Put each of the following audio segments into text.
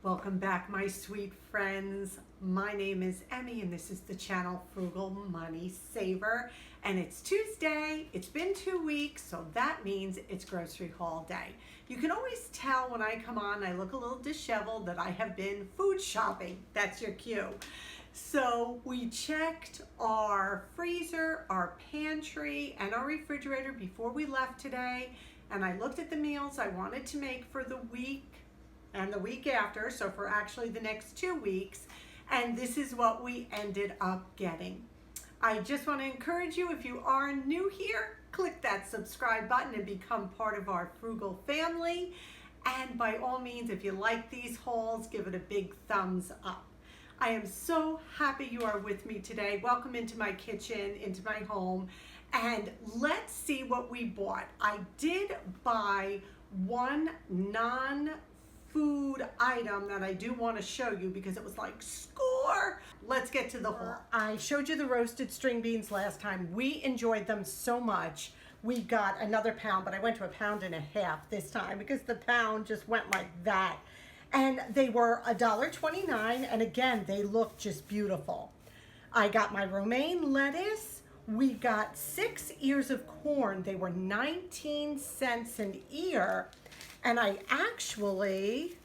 Welcome back, my sweet friends. My name is Emmy and this is the channel Frugal Money Saver. And it's Tuesday. It's been 2 weeks, so that means it's grocery haul day. You can always tell when I come on, I look a little disheveled that I have been food shopping. That's your cue. So we checked our freezer, our pantry, and our refrigerator before we left today. And I looked at the meals I wanted to make for the week and the week after, so for actually the next 2 weeks, and this is what we ended up getting. I just want to encourage you, if you are new here, click that subscribe button and become part of our frugal family. And by all means, if you like these hauls, give it a big thumbs up. I am so happy you are with me today. Welcome into my kitchen, into my home, and let's see what we bought. I did buy one non-food item that I do want to show you because it was like score. Let's get to the haul. I showed you the roasted string beans last time. We enjoyed them so much. We got another pound, but I went to 1.5 pounds this time because the pound just went like that. And they were $1.29, and again, they look just beautiful. I got my romaine lettuce. We got 6 ears of corn. They were 19 cents an ear. And I actually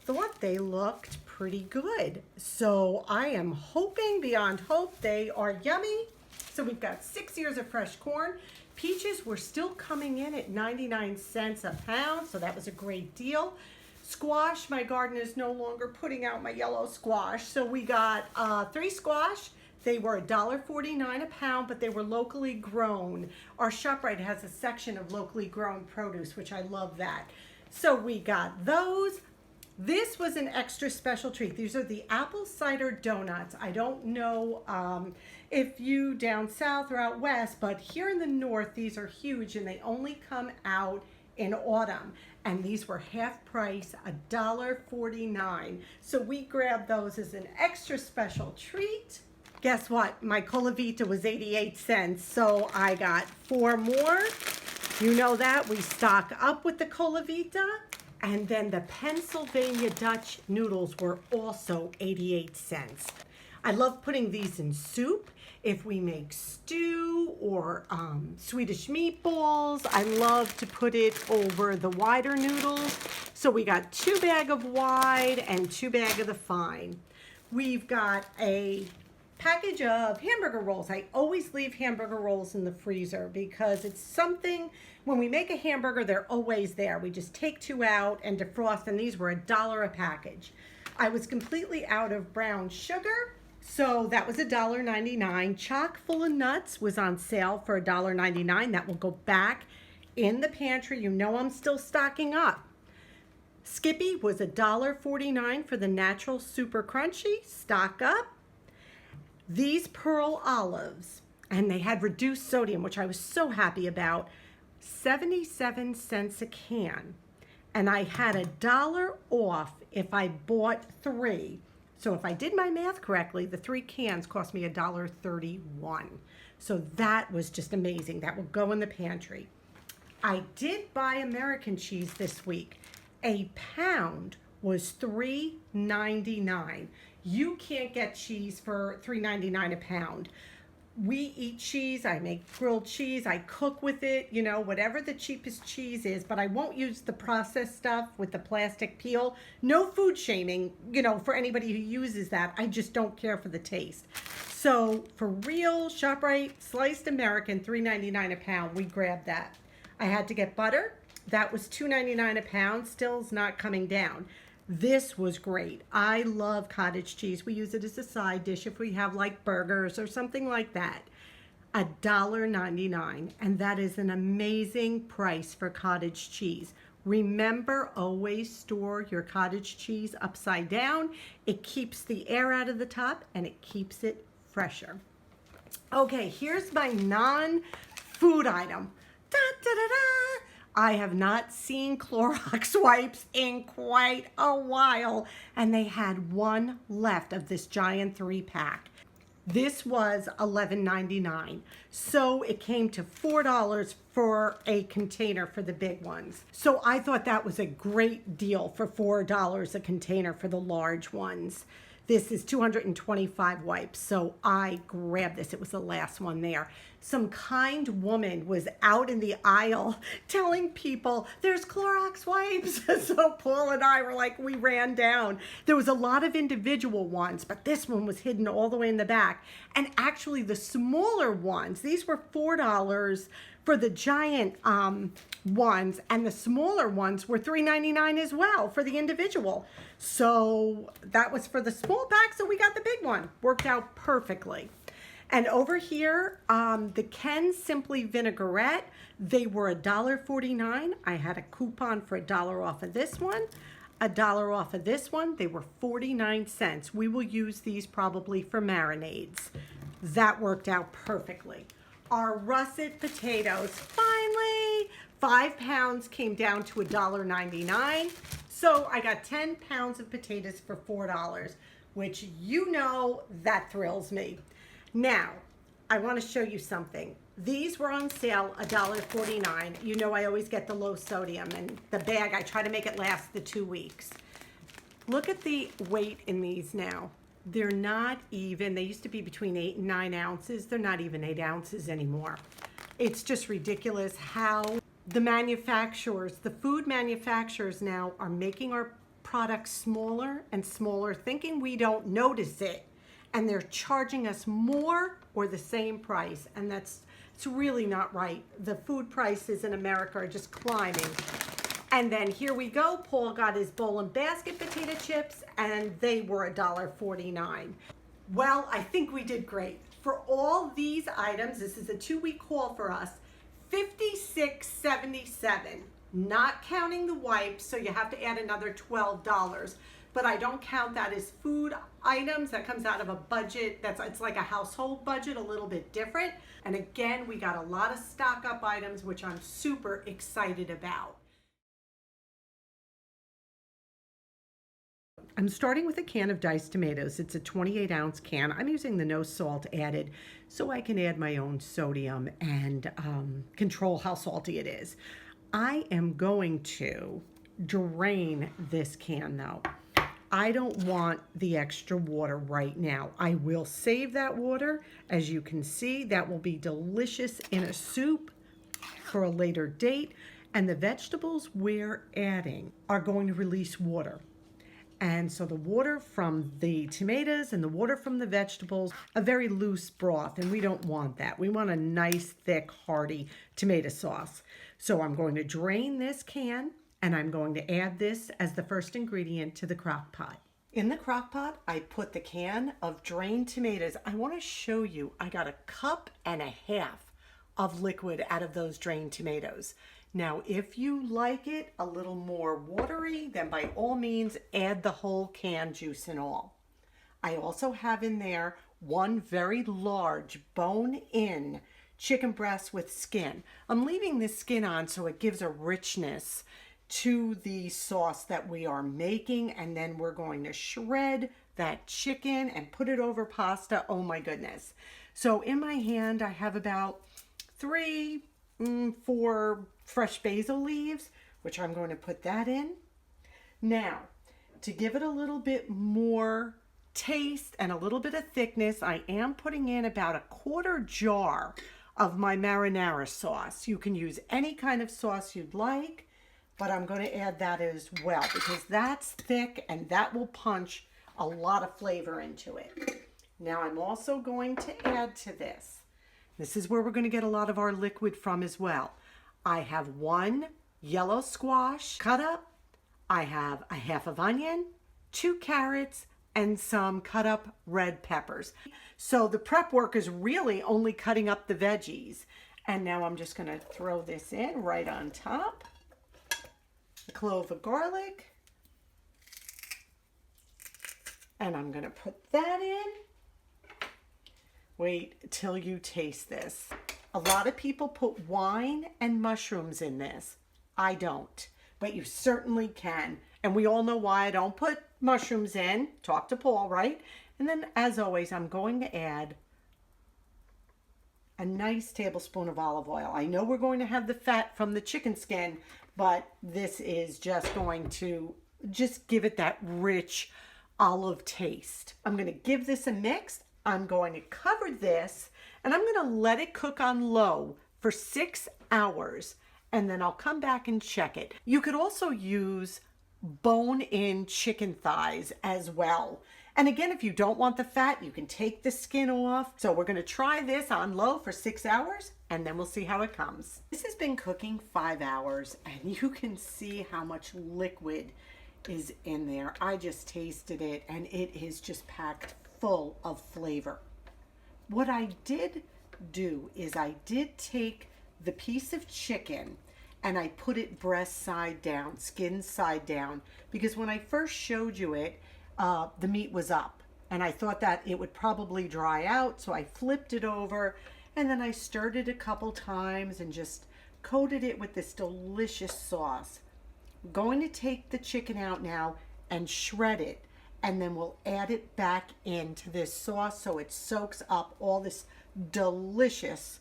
thought they looked pretty good. So I am hoping beyond hope they are yummy. So we've got 6 ears of fresh corn. Peaches were still coming in at 99 cents a pound, so that was a great deal. Squash, my garden is no longer putting out my yellow squash. So we got 3 squash. They were $1.49 a pound, but they were locally grown. Our ShopRite has a section of locally grown produce, which I love that. So we got those. This was an extra special treat. These are the apple cider donuts. I don't know if you down south or out west, but here in the north, these are huge and they only come out in autumn. And these were half price, $1.49. So we grabbed those as an extra special treat. Guess what? My Colavita was 88 cents, so I got 4 more. You know that. We stock up with the Colavita. And then the Pennsylvania Dutch noodles were also 88 cents. I love putting these in soup. If we make stew or Swedish meatballs, I love to put it over the wider noodles. So we got 2 bags of wide and 2 bags of the fine. We've got a package of hamburger rolls. I always leave hamburger rolls in the freezer because it's something, when we make a hamburger, they're always there. We just take 2 out and defrost, and these were $1 a package. I was completely out of brown sugar, so that was $1.99. Chock full of nuts was on sale for $1.99. That will go back in the pantry. You know I'm still stocking up. Skippy was $1.49 for the natural super crunchy. Stock up. These pearl olives, and they had reduced sodium, which I was so happy about, 77 cents a can. And I had $1 off if I bought 3. So if I did my math correctly, the 3 cans cost me $1.31. So that was just amazing. That will go in the pantry. I did buy American cheese this week. A pound was $3.99. You can't get cheese for $3.99 a pound. We eat cheese. I make grilled cheese. I cook with it, you know, whatever the cheapest cheese is, but I won't use the processed stuff with the plastic peel. No food shaming, you know, for anybody who uses that. I just don't care for the taste. So for real ShopRite sliced American, $3.99 a pound, we grabbed that. I had to get butter. That was $2.99 a pound. Still's not coming down. This was great. I love cottage cheese. We use it as a side dish if we have like burgers or something like that. $1.99, and that is an amazing price for cottage cheese. Remember, always store your cottage cheese upside down. It keeps the air out of the top and it keeps it fresher. Okay, here's my non-food item. Da, da, da, da. I have not seen Clorox Wipes in quite a while, and they had 1 left of this giant 3-pack. This was $11.99. So it came to $4 for a container for the big ones. So I thought that was a great deal for $4 a container for the large ones. This is 225 wipes, so I grabbed this. It was the last one there. Some kind woman was out in the aisle telling people, there's Clorox wipes. So Paul and I were like, we ran down. There was a lot of individual ones, but this one was hidden all the way in the back. And actually the smaller ones, these were $4 for the giant ones, and the smaller ones were $3.99 as well for the individual. So that was for the small pack, so we got the big one. Worked out perfectly. And over here, the Ken Simply Vinaigrette, they were $1.49. I had a coupon for $1 off of this one, $1 off of this one. They were 49 cents. We will use these probably for marinades. That worked out perfectly. Our russet potatoes, finally, 5 pounds came down to $1.99. So I got 10 pounds of potatoes for $4, which you know that thrills me. Now, I want to show you something. These were on sale, $1.49. You know I always get the low sodium, and the bag, I try to make it last the 2 weeks. Look at the weight in these now. They're not even, they used to be between 8 and 9 ounces. They're not even 8 ounces anymore. It's just ridiculous how the manufacturers, the food manufacturers now are making our products smaller and smaller, thinking we don't notice it. And they're charging us more or the same price. And it's really not right. The food prices in America are just climbing. And then here we go. Paul got his bowl and basket potato chips, and they were $1.49. Well, I think we did great. For all these items, this is a 2-week haul for us, $56.77, not counting the wipes, so you have to add another $12. But I don't count that as food items. That comes out of a budget. It's like a household budget, a little bit different. And again, we got a lot of stock up items, which I'm super excited about. I'm starting with a can of diced tomatoes. It's a 28-ounce can. I'm using the no salt added so I can add my own sodium and control how salty it is. I am going to drain this can though. I don't want the extra water right now. I will save that water. As you can see, that will be delicious in a soup for a later date. And the vegetables we're adding are going to release water. And so the water from the tomatoes and the water from the vegetables, a very loose broth, and we don't want that. We want a nice, thick, hearty tomato sauce. So I'm going to drain this can, and I'm going to add this as the first ingredient to the crock pot. In the crock pot, I put the can of drained tomatoes. I want to show you, I got 1.5 cups of liquid out of those drained tomatoes. Now, if you like it a little more watery, then by all means, add the whole can, juice and all. I also have in there 1 very large bone-in chicken breast with skin. I'm leaving the skin on so it gives a richness to the sauce that we are making, and then we're going to shred that chicken and put it over pasta. Oh my goodness. So in my hand, I have about 4 fresh basil leaves, which I'm going to put that in. Now, to give it a little bit more taste and a little bit of thickness, I am putting in about 1/4 jar of my marinara sauce. You can use any kind of sauce you'd like, but I'm going to add that as well because that's thick and that will punch a lot of flavor into it. Now I'm also going to add to this. This is where we're going to get a lot of our liquid from as well. I have 1 yellow squash cut up. I have a half of onion, 2 carrots, and some cut up red peppers. So the prep work is really only cutting up the veggies. And now I'm just going to throw this in right on top. A clove of garlic. And I'm going to put that in. Wait till you taste this. A lot of people put wine and mushrooms in this. I don't, but you certainly can. And we all know why I don't put mushrooms in. Talk to Paul, right? And then, as always, I'm going to add a nice tablespoon of olive oil. I know we're going to have the fat from the chicken skin, but this is just going to just give it that rich olive taste. I'm going to give this a mix. I'm going to cover this and I'm going to let it cook on low for 6 hours, and then I'll come back and check it. You could also use bone-in chicken thighs as well. And again, if you don't want the fat, you can take the skin off. So we're going to try this on low for 6 hours, and then we'll see how it comes. This has been cooking 5 hours, and you can see how much liquid is in there. I just tasted it, and it is just packed full of flavor. What I did do is I did take the piece of chicken and I put it breast side down, skin side down, because when I first showed you it, the meat was up and I thought that it would probably dry out. So I flipped it over and then I stirred it a couple times and just coated it with this delicious sauce. I'm going to take the chicken out now and shred it, and then we'll add it back into this sauce so it soaks up all this delicious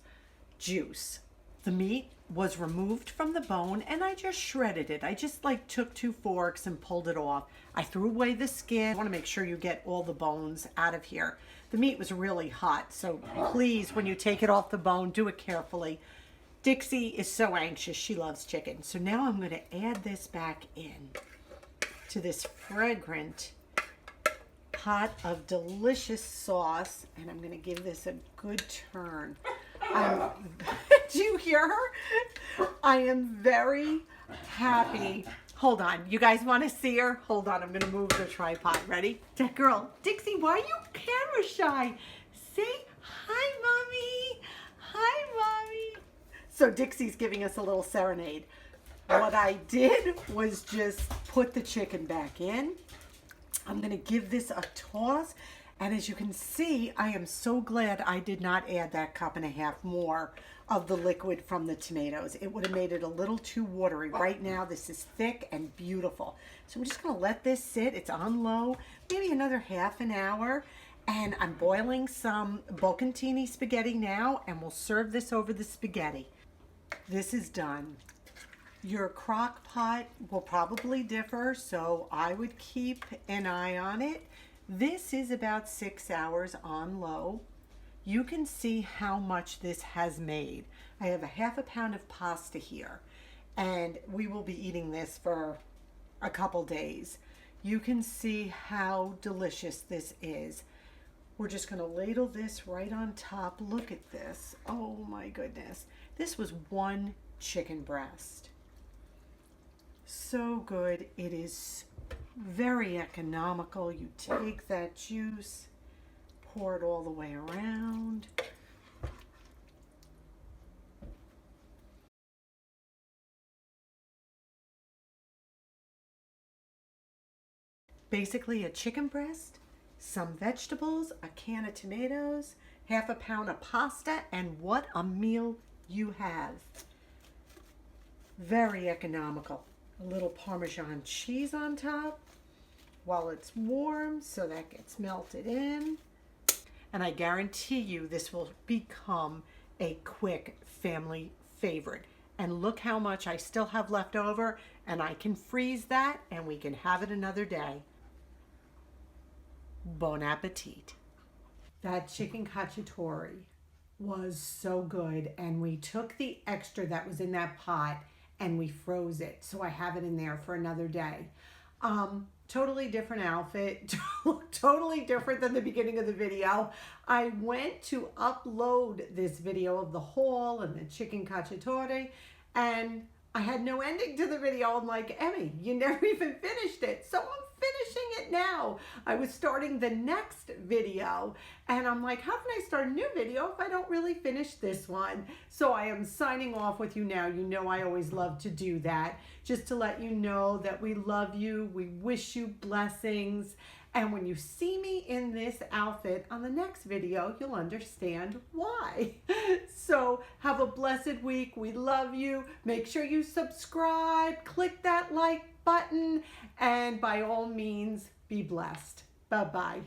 juice. The meat was removed from the bone and I just shredded it. I just took 2 forks and pulled it off. I threw away the skin. I want to make sure you get all the bones out of here. The meat was really hot, so please, when you take it off the bone, do it carefully. Dixie is so anxious. She loves chicken. So now I'm going to add this back in to this fragrant pot of delicious sauce, and I'm going to give this a good turn. Do you hear her? I am very happy. Hold on. You guys want to see her? Hold on. I'm going to move the tripod. Ready? That girl. Dixie, why are you camera shy? Say hi, Mommy. Hi, Mommy. So Dixie's giving us a little serenade. What I did was just put the chicken back in. I'm going to give this a toss. And as you can see, I am so glad I did not add that 1.5 cups more of the liquid from the tomatoes. It would have made it a little too watery. Right now, this is thick and beautiful. So I'm just going to let this sit. It's on low, maybe another half an hour. And I'm boiling some bocconcini spaghetti now, and we'll serve this over the spaghetti. This is done. Your crock pot will probably differ, so I would keep an eye on it. This is about 6 hours on low. You can see how much this has made. I have a 1/2 pound of pasta here, and we will be eating this for a couple days. You can see how delicious this is. We're just going to ladle this right on top. Look at this. Oh my goodness. This was 1 chicken breast. So good. It is very economical. You take that juice, pour it all the way around. Basically a chicken breast, some vegetables, a can of tomatoes, 1/2 pound of pasta, and what a meal you have. Very economical. A little Parmesan cheese on top while it's warm, so that gets melted in. And I guarantee you this will become a quick family favorite. And look how much I still have left over, and I can freeze that and we can have it another day. Bon appetit. That chicken cacciatore was so good, and we took the extra that was in that pot and we froze it, so I have it in there for another day. Totally different outfit, totally different than the beginning of the video. I went to upload this video of the haul and the chicken cacciatore, and I had no ending to the video. I'm like, Emmy, you never even finished it. So I'm finishing it now. I was starting the next video, and I'm like, how can I start a new video if I don't really finish this one? So I am signing off with you now. You know I always love to do that, just to let you know that we love you, we wish you blessings, and when you see me in this outfit on the next video, you'll understand why. So have a blessed week. We love you. Make sure you subscribe, click that like button, and by all means, Be blessed. Bye-bye.